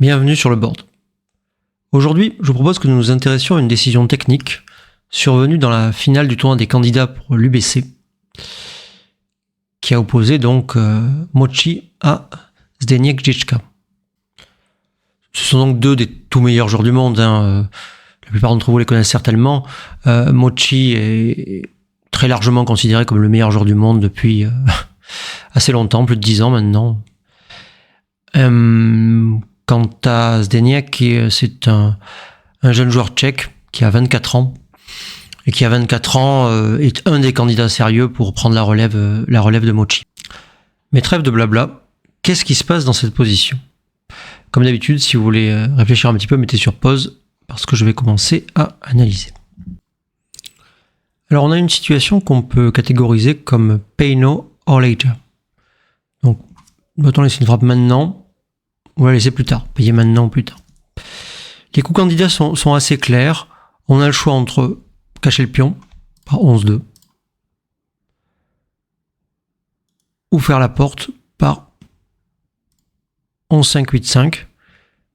Bienvenue sur le board. Aujourd'hui, je vous propose que nous nous intéressions à une décision technique survenue dans la finale du tournoi des candidats pour l'UBC, qui a opposé donc Mochi à Zdeněk Jička. Ce sont donc deux des tout meilleurs joueurs du monde. La plupart d'entre vous les connaissent certainement. Mochi est très largement considéré comme le meilleur joueur du monde depuis assez longtemps, plus de 10 ans maintenant. Quant à Zdeněk, c'est un jeune joueur tchèque qui a 24 ans et qui à 24 ans est un des candidats sérieux pour prendre la relève de Mochi. Mais trêve de blabla, qu'est-ce qui se passe dans cette position ? Comme d'habitude, si vous voulez réfléchir un petit peu, mettez sur pause parce que je vais commencer à analyser. Alors on a une situation qu'on peut catégoriser comme pay now or later. Donc, doit-on laisser une frappe maintenant ? On va la laisser plus tard, payer maintenant ou plus tard. Les coups candidats sont assez clairs. On a le choix entre cacher le pion par 11-2 ou faire la porte par 11-5-8-5,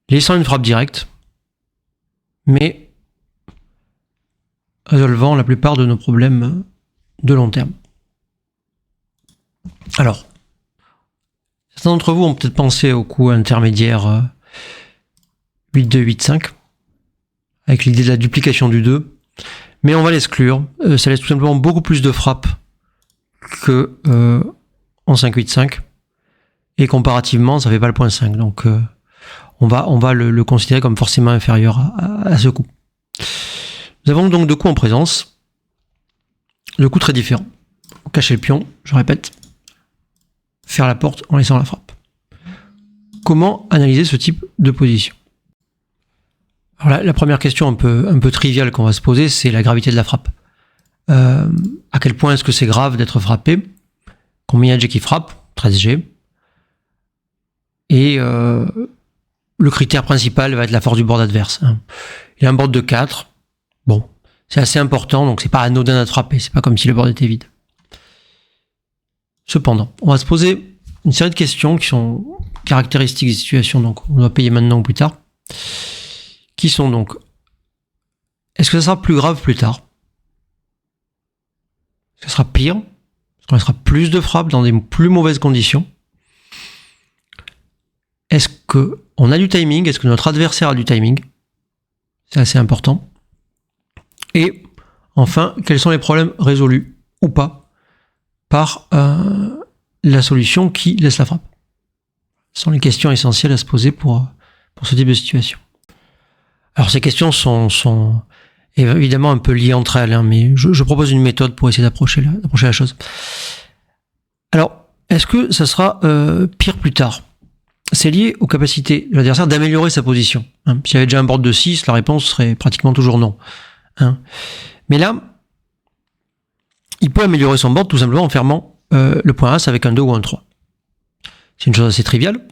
laissant une frappe directe, mais résolvant la plupart de nos problèmes de long terme. Alors, certains d'entre vous ont peut-être pensé au coup intermédiaire 8-2-8-5, avec l'idée de la duplication du 2, mais on va l'exclure. Ça laisse tout simplement beaucoup plus de frappes que en 5-8-5, et comparativement, ça fait pas le point 5. Donc, on va le considérer comme forcément inférieur à ce coup. Nous avons donc deux coups en présence, deux coups très différents. Cacher le pion, je répète, faire la porte en laissant la frappe. Comment analyser ce type de position ? Alors la première question un peu triviale qu'on va se poser, c'est la gravité de la frappe. À quel point est-ce que c'est grave d'être frappé ? Combien il y a de G qui frappe ? 13 G. Et le critère principal va être la force du board adverse. Il y a un board de 4. Bon, c'est assez important, donc c'est pas anodin d'attraper. C'est pas comme si le board était vide. Cependant, on va se poser une série de questions qui sont caractéristiques des situations, donc on doit payer maintenant ou plus tard, qui sont donc, est-ce que ça sera plus grave plus tard ? Est-ce que ça sera pire ? Est-ce qu'on laissera plus de frappes dans des plus mauvaises conditions ? Est-ce qu'on a du timing ? Est-ce que notre adversaire a du timing ? C'est assez important. Et enfin, quels sont les problèmes résolus ou pas par la solution qui laisse la frappe. Ce sont les questions essentielles à se poser pour ce type de situation. Alors ces questions sont évidemment un peu liées entre elles, mais je propose une méthode pour essayer d'approcher la chose. Alors, est-ce que ça sera pire plus tard ? C'est lié aux capacités de l'adversaire d'améliorer sa position. S'il y avait déjà un board de 6, la réponse serait pratiquement toujours non. Mais là, il peut améliorer son board tout simplement en fermant le point As avec un 2 ou un 3. C'est une chose assez triviale.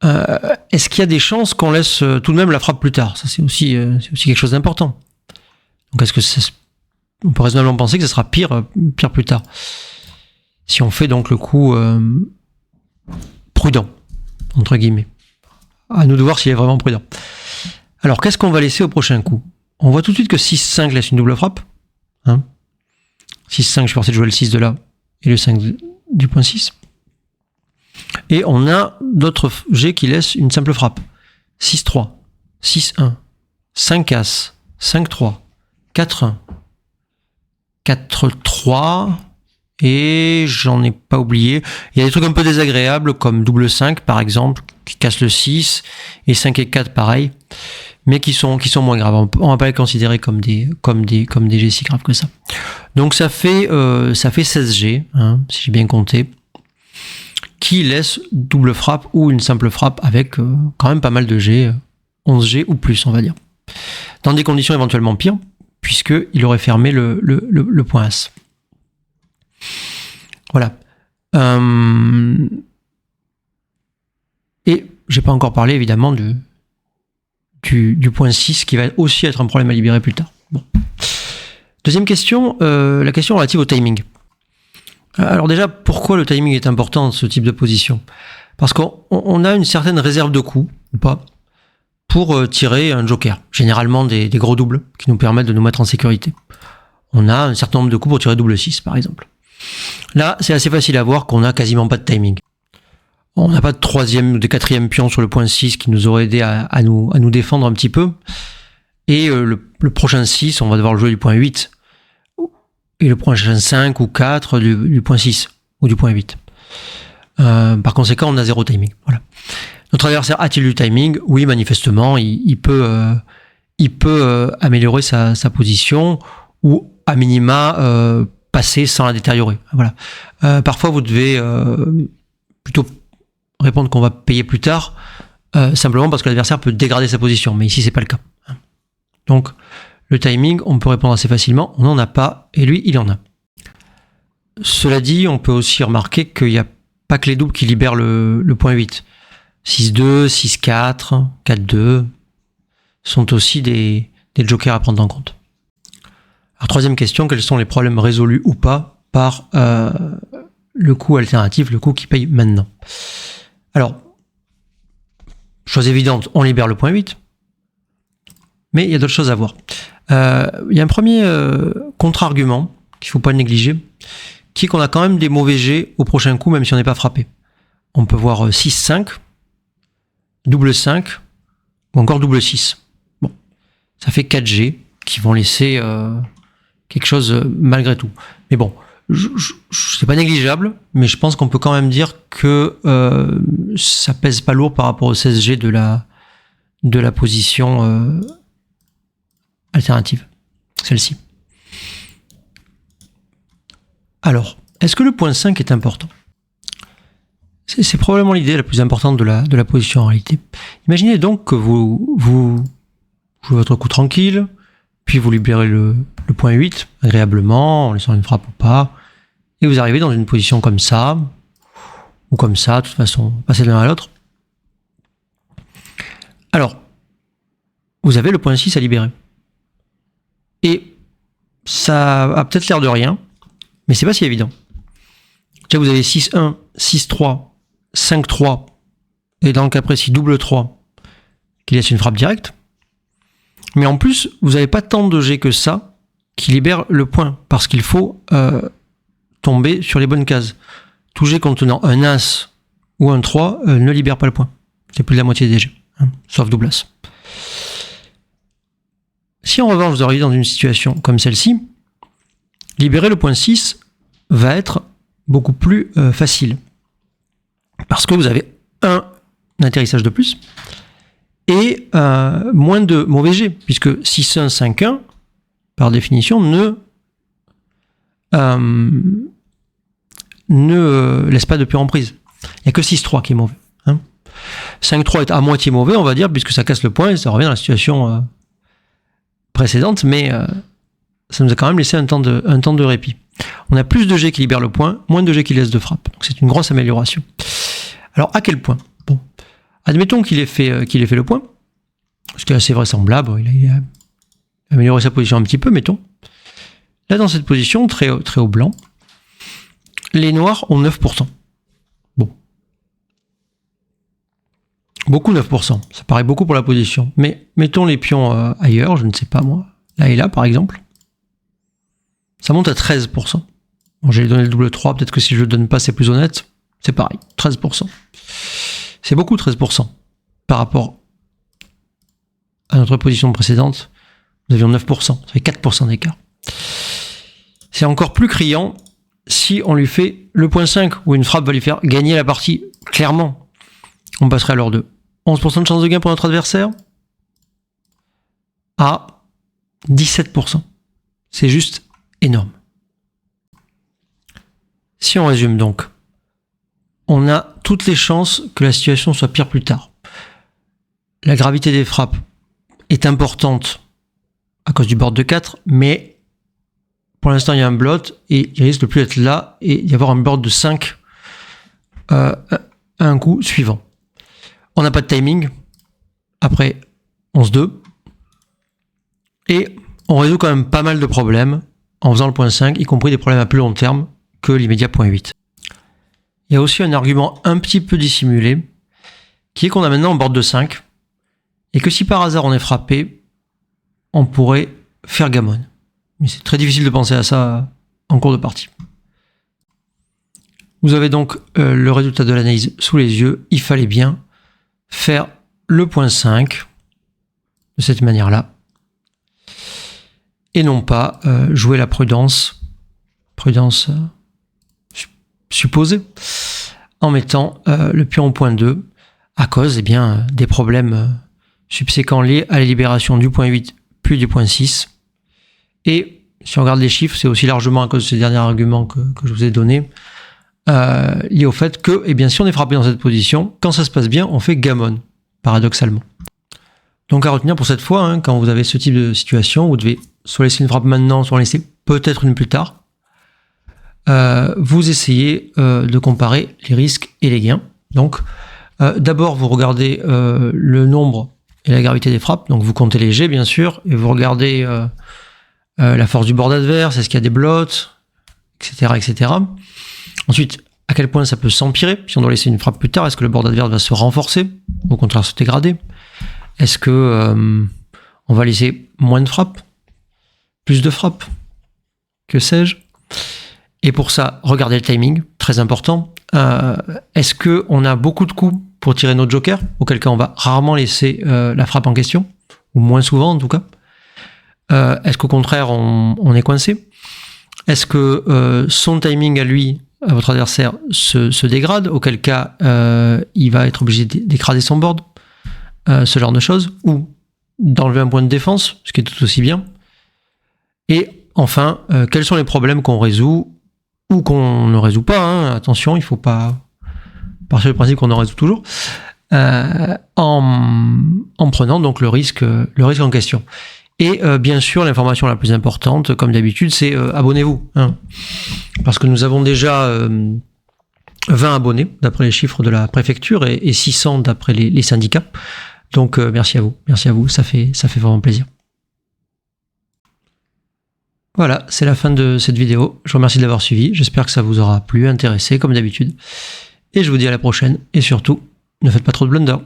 Est-ce qu'il y a des chances qu'on laisse tout de même la frappe plus tard ? Ça, c'est aussi quelque chose d'important. Donc, est-ce que on peut raisonnablement penser que ce sera pire plus tard ? Si on fait donc le coup prudent, entre guillemets. À nous de voir s'il est vraiment prudent. Alors, qu'est-ce qu'on va laisser au prochain coup ? On voit tout de suite que 6-5 laisse une double frappe. 6-5, je suis forcé de jouer le 6 de là et le 5 du point 6. Et on a d'autres G qui laissent une simple frappe. 6-3, 6-1, 5-As, 5-3, 4-1, 4-3, et j'en ai pas oublié. Il y a des trucs un peu désagréables comme double 5 par exemple, qui casse le 6, et 5 et 4 pareil, mais qui sont moins graves. On va pas les considérer comme des G si graves que ça. Donc ça fait 16 G, si j'ai bien compté, qui laisse double frappe ou une simple frappe avec quand même pas mal de G, 11 G ou plus on va dire. Dans des conditions éventuellement pires, puisqu'il aurait fermé le point As. Voilà. Et j'ai pas encore parlé évidemment du point 6 qui va aussi être un problème à libérer plus tard. Bon. Deuxième question, la question relative au timing. Alors déjà, pourquoi le timing est important dans ce type de position ? Parce qu'on a une certaine réserve de coups ou pas, pour tirer un joker. Généralement des gros doubles qui nous permettent de nous mettre en sécurité. On a un certain nombre de coups pour tirer double 6 par exemple. Là, c'est assez facile à voir qu'on n'a quasiment pas de timing. On n'a pas de troisième ou de quatrième pion sur le point 6 qui nous aurait aidé à nous défendre un petit peu. Et le prochain 6, on va devoir le jouer du point 8. Et le prochain 5 ou 4 du point 6 ou du point 8. Par conséquent, on a zéro timing. Voilà. Notre adversaire a-t-il du timing? Oui, manifestement, il peut améliorer sa position ou à minima passer sans la détériorer. Voilà. Parfois, vous devez plutôt répondre qu'on va payer plus tard, simplement parce que l'adversaire peut dégrader sa position. Mais ici, c'est pas le cas. Donc, le timing, on peut répondre assez facilement. On n'en a pas, et lui, il en a. Cela dit, on peut aussi remarquer qu'il n'y a pas que les doubles qui libèrent le point 8. 6-2, 6-4, 4-2 sont aussi des jokers à prendre en compte. Alors, troisième question, quels sont les problèmes résolus ou pas par le coup alternatif, le coup qui paye maintenant? Alors, chose évidente, on libère le point 8, mais il y a d'autres choses à voir. Il y a un premier contre-argument qu'il ne faut pas négliger, qui est qu'on a quand même des mauvais jets au prochain coup, même si on n'est pas frappé. On peut voir 6-5, double 5, ou encore double 6. Bon, ça fait 4 jets qui vont laisser quelque chose malgré tout. Mais bon, c'est pas négligeable, mais je pense qu'on peut quand même dire que ça pèse pas lourd par rapport au 16 jets de la position alternative, celle-ci. Alors, est-ce que le point 5 est important? C'est probablement l'idée la plus importante de la position en réalité. Imaginez donc que vous jouez votre coup tranquille, puis vous libérez le point 8 agréablement, en laissant une frappe ou pas, et vous arrivez dans une position comme ça, ou comme ça, de toute façon, passer de l'un à l'autre. Alors, vous avez le point 6 à libérer. Et ça a peut-être l'air de rien, mais c'est pas si évident. Déjà, vous avez 6-1, 6-3, 5-3, et dans le cas précis, double 3, qui laisse une frappe directe. Mais en plus, vous n'avez pas tant de jets que ça qui libère le point, parce qu'il faut tomber sur les bonnes cases. Tout jet contenant un As ou un 3 ne libère pas le point. C'est plus de la moitié des jets, sauf double As. Si en revanche vous arrivez dans une situation comme celle-ci, libérer le point 6 va être beaucoup plus facile. Parce que vous avez un atterrissage de plus et moins de mauvais jets, puisque 6-1, 5-1, par définition, ne laisse pas de pion en prise. Il n'y a que 6-3 qui est mauvais. 5-3 est à moitié mauvais, on va dire, puisque ça casse le point et ça revient à la situation précédente, mais ça nous a quand même laissé un temps de répit. On a plus de jets qui libèrent le point, moins de jets qui laissent de frappe. Donc c'est une grosse amélioration. Alors à quel point? Bon, admettons qu'il ait fait le point, ce qui est assez vraisemblable. Il a amélioré sa position un petit peu, mettons. Là, dans cette position, très haut blanc, les noirs ont 9%. Bon. Beaucoup 9%. Ça paraît beaucoup pour la position. Mais mettons les pions ailleurs, je ne sais pas moi. Là et là, par exemple. Ça monte à 13%. Bon, j'ai donné le double 3. Peut-être que si je le donne pas, c'est plus honnête. C'est pareil. 13%. C'est beaucoup, 13%. Par rapport à notre position précédente, nous avions 9%. Ça fait 4% d'écart. C'est encore plus criant si on lui fait le point 5, où une frappe va lui faire gagner la partie. Clairement, on passerait alors de 11% de chance de gain pour notre adversaire à 17%. C'est juste énorme. Si on résume donc, on a toutes les chances que la situation soit pire plus tard. La gravité des frappes est importante à cause du board de 4, mais pour l'instant il y a un blot et il risque de plus être là et d'y avoir un board de 5 à un coup suivant. On n'a pas de timing après 11-2 et on résout quand même pas mal de problèmes en faisant le point 5, y compris des problèmes à plus long terme que l'immédiat point 8. Il y a aussi un argument un petit peu dissimulé qui est qu'on a maintenant un board de 5 et que si par hasard on est frappé, on pourrait faire gammon. Mais c'est très difficile de penser à ça en cours de partie. Vous avez donc le résultat de l'analyse sous les yeux. Il fallait bien faire le point 5 de cette manière-là. Et non pas jouer la prudence supposée, en mettant le pion au point 2 à cause des problèmes subséquents liés à la libération du point 8 puis du point 6. Et si on regarde les chiffres, c'est aussi largement à cause de ce dernier argument que je vous ai donné, lié au fait que si on est frappé dans cette position, quand ça se passe bien, on fait gammon, paradoxalement. Donc à retenir pour cette fois, quand vous avez ce type de situation, vous devez soit laisser une frappe maintenant, soit en laisser peut-être une plus tard. Vous essayez de comparer les risques et les gains. Donc d'abord vous regardez le nombre et la gravité des frappes, donc vous comptez les jets bien sûr, et vous regardez la force du board adverse, est-ce qu'il y a des blots, etc., etc. Ensuite, à quel point ça peut s'empirer, si on doit laisser une frappe plus tard, est-ce que le board adverse va se renforcer, ou au contraire se dégrader? Est-ce que on va laisser moins de frappes, plus de frappes, que sais-je? Et pour ça, regardez le timing, très important. Est-ce qu'on a beaucoup de coups pour tirer notre joker, auquel cas on va rarement laisser la frappe en question, ou moins souvent en tout cas? Est-ce qu'au contraire on est coincé? Est-ce que son timing à lui, à votre adversaire, se dégrade, auquel cas il va être obligé d'écraser son board, ce genre de choses, ou d'enlever un point de défense, ce qui est tout aussi bien. Et enfin, quels sont les problèmes qu'on résout ou qu'on ne résout pas, attention, il ne faut pas partir du principe qu'on en résout toujours, en prenant donc le risque en question. Et bien sûr, l'information la plus importante, comme d'habitude, c'est abonnez-vous. Parce que nous avons déjà 20 abonnés, d'après les chiffres de la préfecture, et 600 d'après les syndicats. Donc merci à vous, ça fait vraiment plaisir. Voilà, c'est la fin de cette vidéo. Je vous remercie de l'avoir suivi. J'espère que ça vous aura plu, intéressé, comme d'habitude. Et je vous dis à la prochaine. Et surtout, ne faites pas trop de blunders.